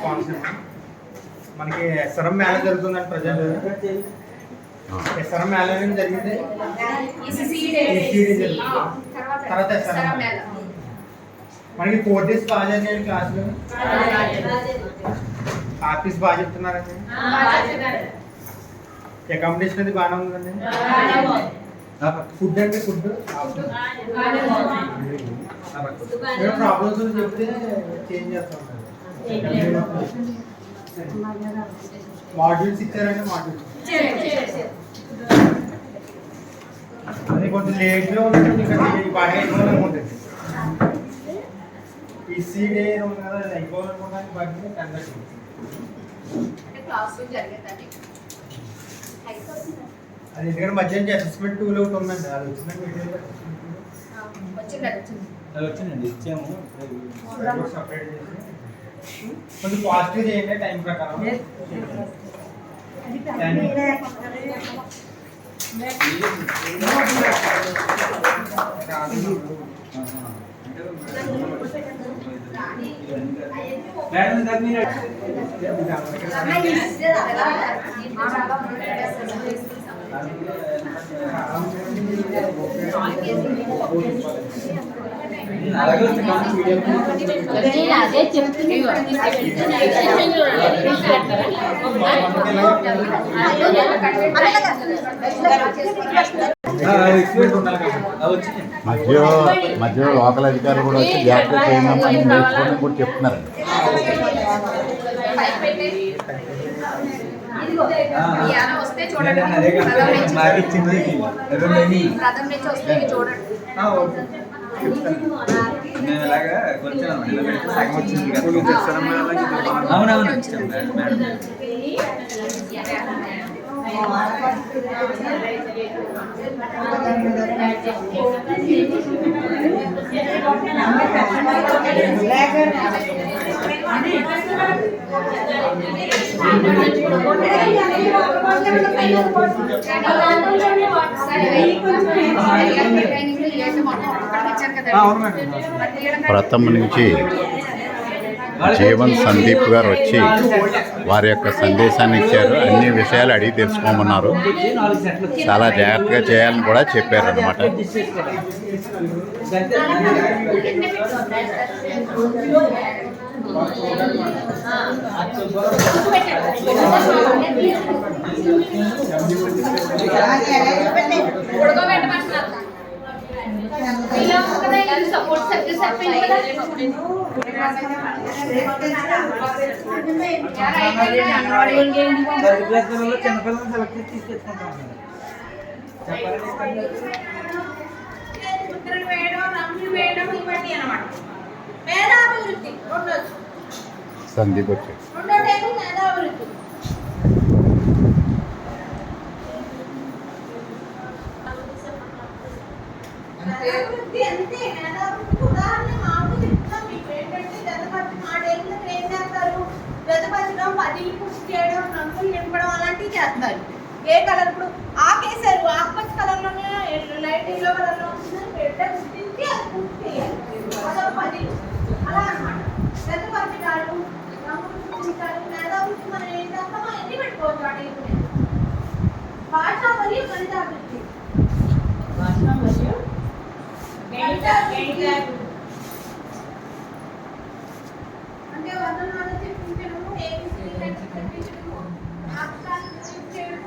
Concept. మనకి SRM Mela జరుగుతుందండి present. SRM Mela అనేది జరిగింది, తర్వాత ఎస్ఆర్ఎం మేళ. మనకి 4 days బాగా జరిగాయండి క్లాసులు. ఆర్టిస్ట్ బాగా చెప్తున్నారండి. అకామిడేషన్ అది బాగానే ఉందండి. ఫుడ్ అంటే ఫుడ్ ప్రాబ్లమ్స్ చెప్తే చేంజ్ చేస్తాం. మాడ్యూల్స్ ఇచ్చారంటే మాడ్యూల్స్ అది కొంచెం లేట్గా ఉంటుంది. బాగా అయిపోవాలనుకుంటుంది. ఈసీ డే ఉంది కదా, అది అయిపోవాలనుకోవడానికి బాగా 10:30 అది. ఎందుకంటే మధ్యాహ్నం అసెస్మెంట్ టూల్ ఒకటి ఉందండి, అది వచ్చిందండి. ఇచ్చాము సపరేట్ చేసి కొంచెం పాజిటివ్ చేయండి టైం ప్రకారం. అదే చెప్తుంది. మధ్యలో లోకల్ అధికారులు కూడా వచ్చి జాగ్రత్త చేయండి నేర్చుకోవడం కూడా చెప్తున్నారండి. మేము ఇలాగా వచ్చాను, సగం వచ్చింది కదా. అవునవును మేడం. ప్రథమ నుంచి జీవన్ సందీప్ గారు వచ్చి వారి యొక్క సందేశాన్ని ఇచ్చారు. అన్ని విషయాలు అడిగి తెలుసుకోమన్నారు. చాలా జాగ్రత్తగా చేయాలని కూడా చెప్పారు అన్నమాట. సందీప్ వచ్చి అలాంటివి చేస్తారు. ఏ కలర్ ఇప్పుడు ఆకేసారు, ఆకుపచ్చ కలర్ లోనే లైట్ ఎల్లో కలర్ లో గుర్తించి అది పూర్తి చేయాలి. అలా అనమాట. పెద్దపరచడాలు, రంగులు గుర్తించాలి, మేధావృత్తి మనం ఏం చేస్తామో అన్ని పెట్టుకోవచ్చు. అడిగి భాష మరియు గణితాభివృద్ధి, అంటే వర్ణనాలు చెప్పించడము, చెప్పించడము, అక్షరాలు చేయడము.